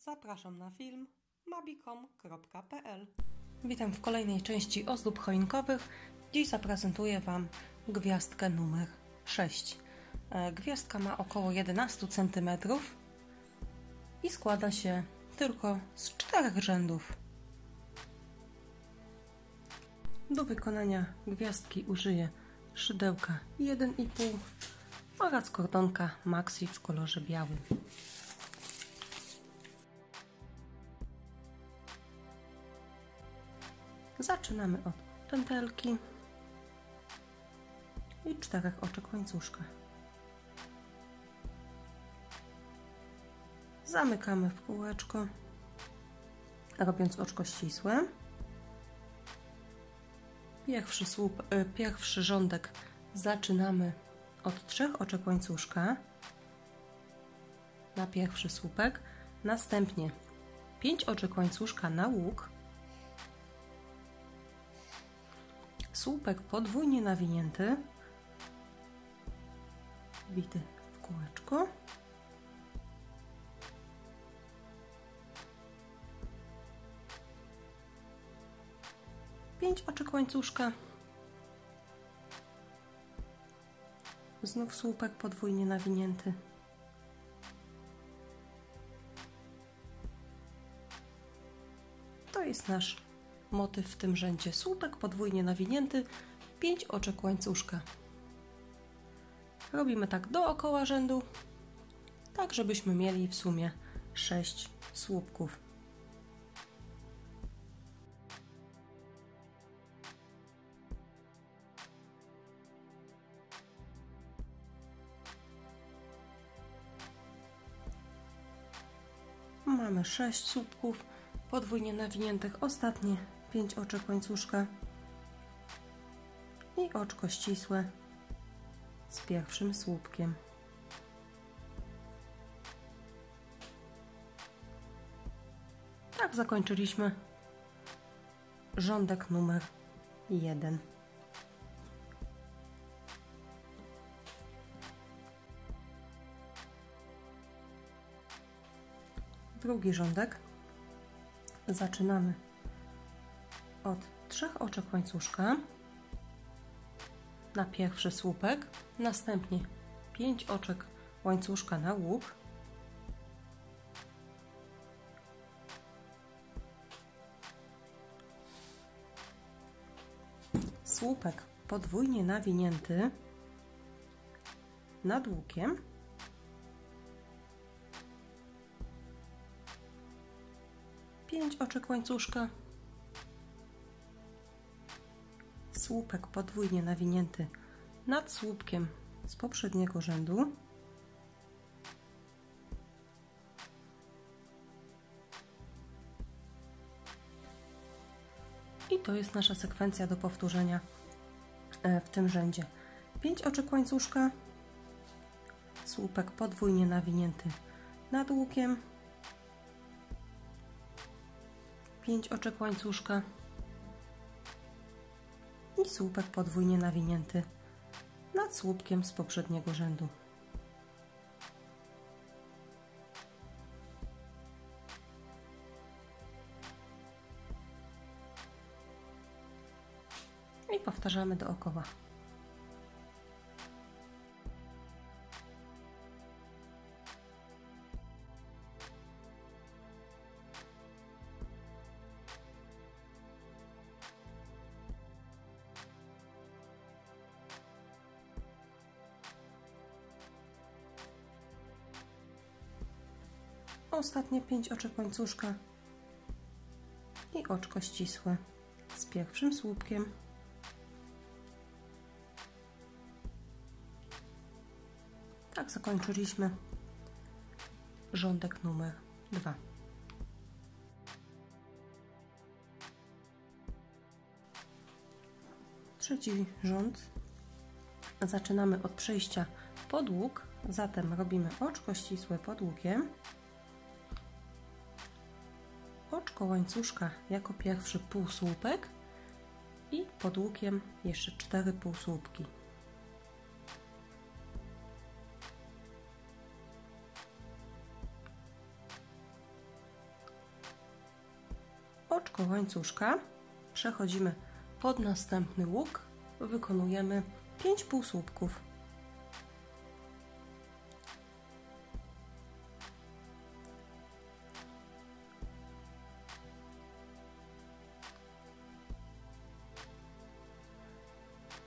Zapraszam na film mabikom.pl. Witam w kolejnej części ozdób choinkowych. Dziś zaprezentuję Wam gwiazdkę numer 6. Gwiazdka ma około 11 cm i składa się tylko z 4 rzędów. Do wykonania gwiazdki użyję szydełka 1,5 oraz kordonka Maxi w kolorze białym. Zaczynamy od pętelki i 4 oczek łańcuszka. Zamykamy w kółeczko, robiąc oczko ścisłe. Pierwszy rządek zaczynamy od 3 oczek łańcuszka na pierwszy słupek, następnie 5 oczek łańcuszka na łuk, słupek podwójnie nawinięty, wbity w kółeczko, pięć oczek łańcuszka, znów słupek podwójnie nawinięty, to jest nasz motyw w tym rzędzie. Słupek podwójnie nawinięty, 5 oczek łańcuszka. Robimy tak dookoła rzędu, tak żebyśmy mieli w sumie 6 słupków. Mamy 6 słupków podwójnie nawiniętych, ostatnie 5 oczek łańcuszka i oczko ścisłe z pierwszym słupkiem. Tak zakończyliśmy rządek numer 1. Drugi rządek zaczynamy od 3 oczek łańcuszka na pierwszy słupek, następnie 5 oczek łańcuszka na łuk, słupek podwójnie nawinięty nad łukiem, pięć oczek łańcuszka, słupek podwójnie nawinięty nad słupkiem z poprzedniego rzędu, i to jest nasza sekwencja do powtórzenia w tym rzędzie. 5 oczek łańcuszka, słupek podwójnie nawinięty nad łukiem, 5 oczek łańcuszka i słupek podwójnie nawinięty nad słupkiem z poprzedniego rzędu. I powtarzamy dookoła. Ostatnie 5 oczek łańcuszka i oczko ścisłe z pierwszym słupkiem. Tak zakończyliśmy rządek numer 2. Trzeci rząd zaczynamy od przejścia pod łuk, zatem robimy oczko ścisłe pod łukiem, oczko łańcuszka jako pierwszy półsłupek i pod łukiem jeszcze 4 półsłupki. oczko łańcuszka, przechodzimy pod następny łuk, wykonujemy 5 półsłupków.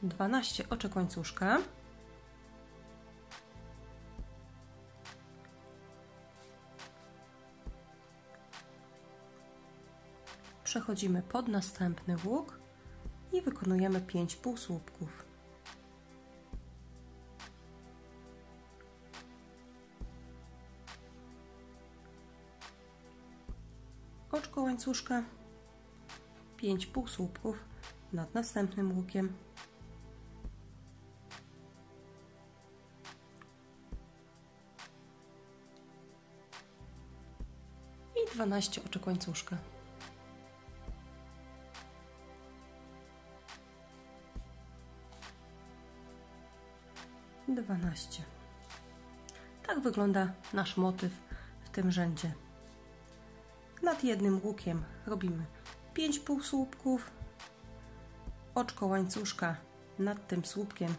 Dwanaście oczek łańcuszka. Przechodzimy pod następny łuk i wykonujemy 5 półsłupków. Oczko łańcuszka, 5 półsłupków nad następnym łukiem. I 12 oczek łańcuszka. Tak wygląda nasz motyw w tym rzędzie. Nad jednym łukiem robimy 5 półsłupków, oczko łańcuszka nad tym słupkiem,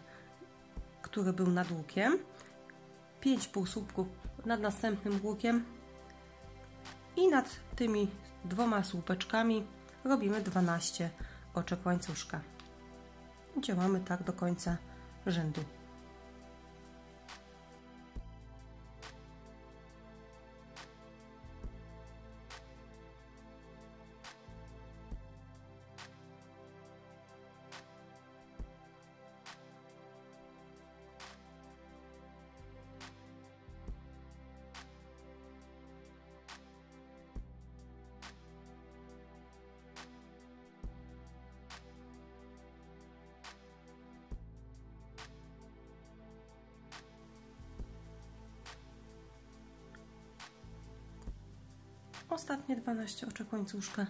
który był nad łukiem, 5 półsłupków nad następnym łukiem i nad tymi 2 słupeczkami robimy 12 oczek łańcuszka. Działamy tak do końca rzędu. Ostatnie 12 oczek łańcuszka.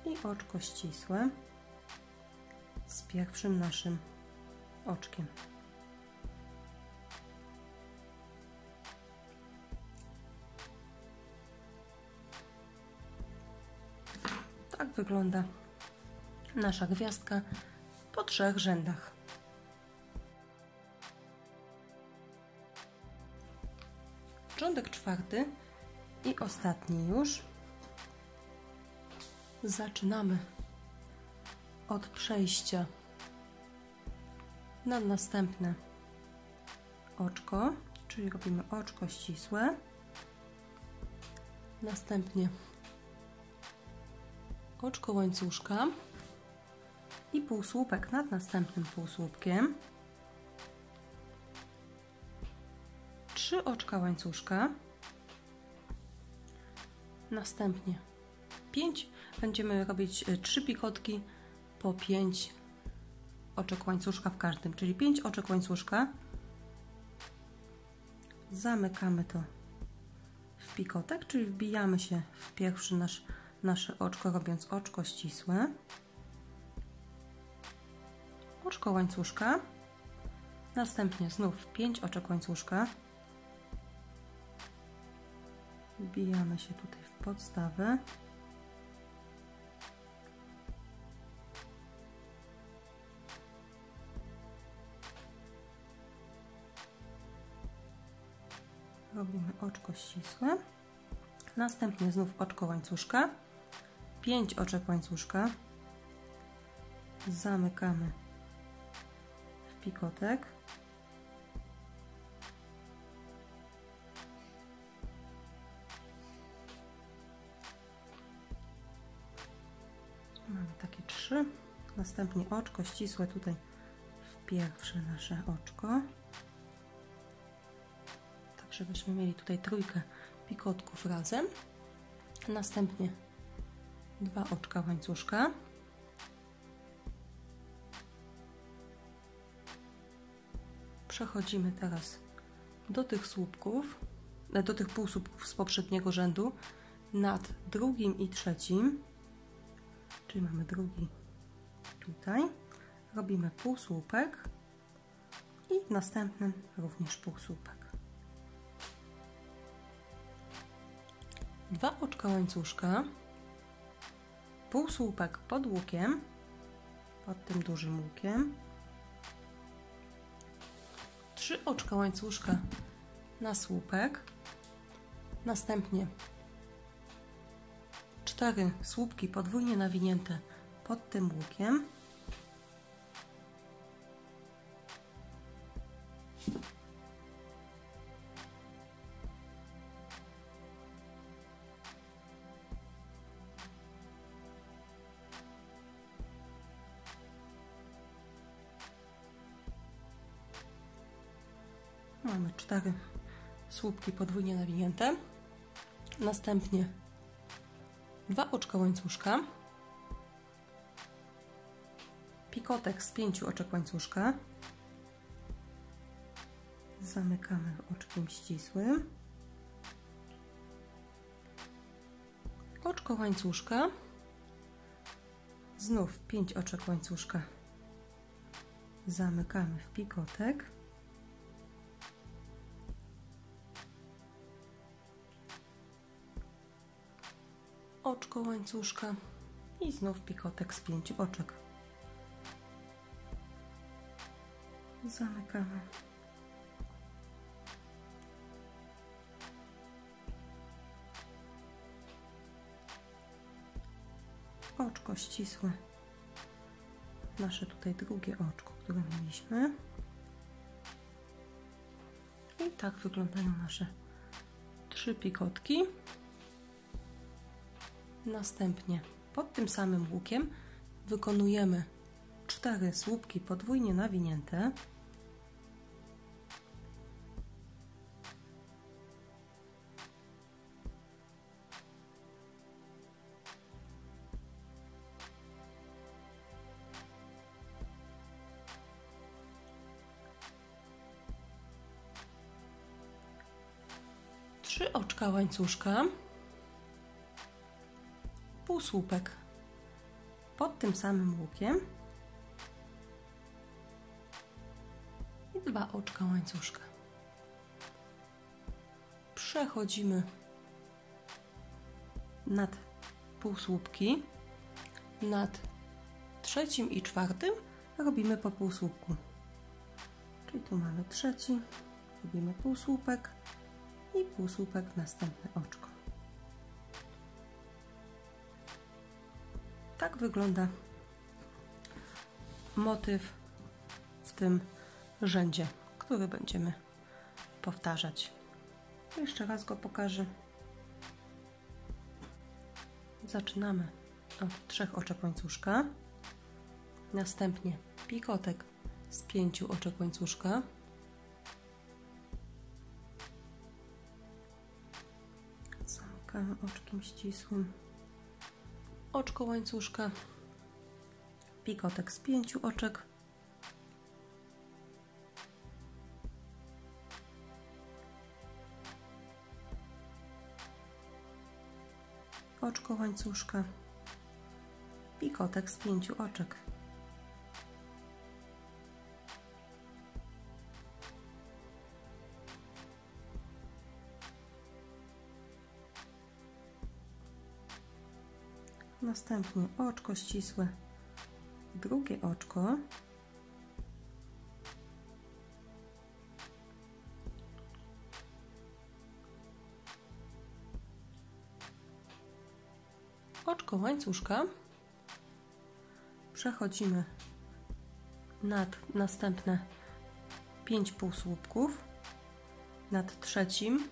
I oczko ścisłe z pierwszym naszym oczkiem. Tak wygląda nasza gwiazdka po 3 rzędach. Rządek 4 i ostatni już. Zaczynamy od przejścia na następne oczko, czyli robimy oczko ścisłe, następnie oczko łańcuszka i półsłupek nad następnym półsłupkiem, 3 oczka łańcuszka, następnie 5, będziemy robić 3 pikotki po 5 oczek łańcuszka w każdym, czyli 5 oczek łańcuszka, zamykamy to w pikotek, czyli wbijamy się w pierwsze nasze oczko, robiąc oczko ścisłe, oczko łańcuszka, następnie znów 5 oczek łańcuszka, wbijamy się tutaj w podstawę, robimy oczko ścisłe, następnie znów oczko łańcuszka, 5 oczek łańcuszka, zamykamy w pikotek, mamy takie 3, następnie oczko ścisłe tutaj w pierwsze nasze oczko, tak żebyśmy mieli tutaj 3 pikotków razem, następnie 2 oczka łańcuszka, przechodzimy teraz do tych słupków, do tych półsłupków z poprzedniego rzędu nad drugim i trzecim, czyli mamy drugi tutaj, robimy półsłupek, i w następnym również półsłupek. 2 oczka łańcuszka, półsłupek pod łukiem, pod tym dużym łukiem, 3 oczka łańcuszka na słupek, następnie 4 słupki podwójnie nawinięte pod tym łukiem, mamy 4 słupki podwójnie nawinięte, następnie 2 oczka łańcuszka, pikotek z 5 oczek łańcuszka, zamykamy oczkiem ścisłym, oczko łańcuszka, znów 5 oczek łańcuszka, zamykamy w pikotek, oczko łańcuszka i znów pikotek z 5 oczek. Zamykamy. Oczko ścisłe. Nasze tutaj drugie oczko, które mieliśmy. I tak wyglądają nasze 3 pikotki. Następnie pod tym samym łukiem wykonujemy 4 słupki podwójnie nawinięte, trzy oczka łańcuszka, półsłupek pod tym samym łukiem i 2 oczka łańcuszka. Przechodzimy nad półsłupki, nad trzecim i czwartym robimy po półsłupku. Czyli tu mamy trzeci, robimy półsłupek i półsłupek w następne oczko. Tak wygląda motyw w tym rzędzie, który będziemy powtarzać. Jeszcze raz go pokażę. Zaczynamy od 3 oczek łańcuszka, następnie pikotek z 5 oczek łańcuszka, zamykamy oczkiem ścisłym, oczko łańcuszka, pikotek z 5 oczek, oczko łańcuszka, pikotek z 5 oczek. Następnie oczko ścisłe, drugie oczko, oczko łańcuszka, przechodzimy nad następne 5 półsłupków, nad trzecim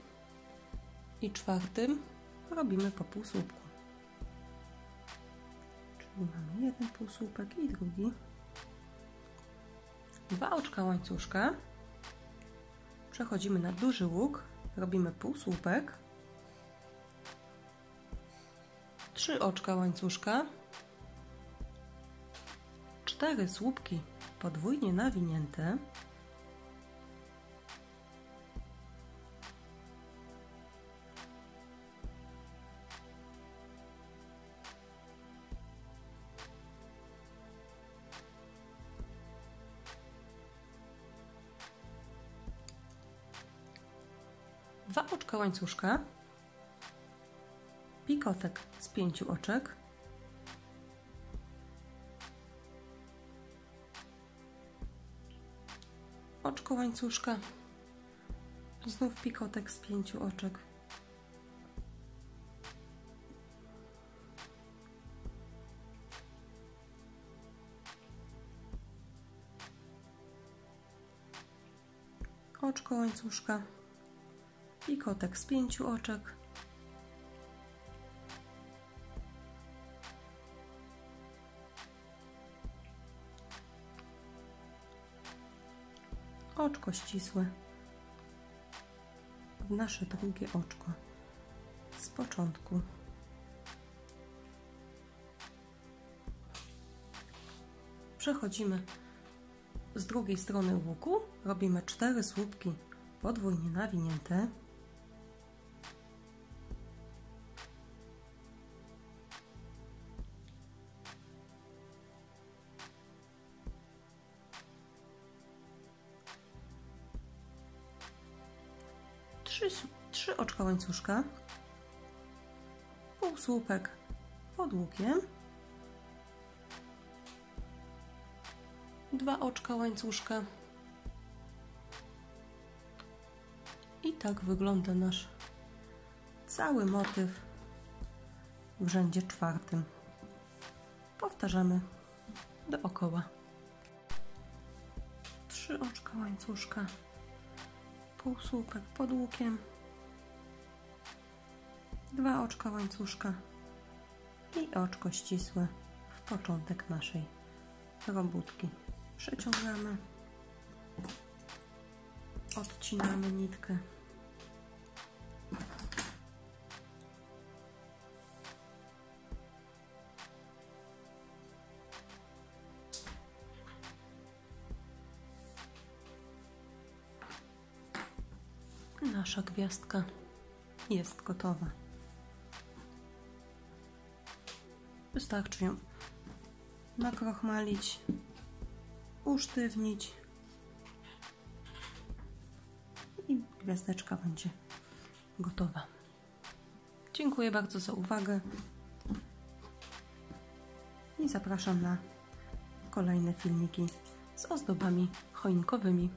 i czwartym robimy po półsłupku. Czyli mamy jeden półsłupek i drugi. 2 oczka łańcuszka, przechodzimy na duży łuk, robimy półsłupek, 3 oczka łańcuszka, 4 słupki podwójnie nawinięte, 2 oczka łańcuszka, pikotek z 5 oczek, oczko łańcuszka, znów pikotek z 5 oczek, oczko łańcuszka, pikotek z 5 oczek, oczko ścisłe w nasze drugie oczko z początku. Przechodzimy z drugiej strony łuku, robimy 4 słupki podwójnie nawinięte. Trzy oczka łańcuszka, półsłupek pod łukiem, 2 oczka łańcuszka i tak wygląda nasz cały motyw w rzędzie 4. Powtarzamy dookoła. 3 oczka łańcuszka, półsłupek pod łukiem, 2 oczka łańcuszka i oczko ścisłe w początek naszej robótki. Przeciągamy, odcinamy nitkę, nasza gwiazdka jest gotowa. Wystarczy ją nakrochmalić, usztywnić i gwiazdeczka będzie gotowa. Dziękuję bardzo za uwagę i zapraszam na kolejne filmiki z ozdobami choinkowymi.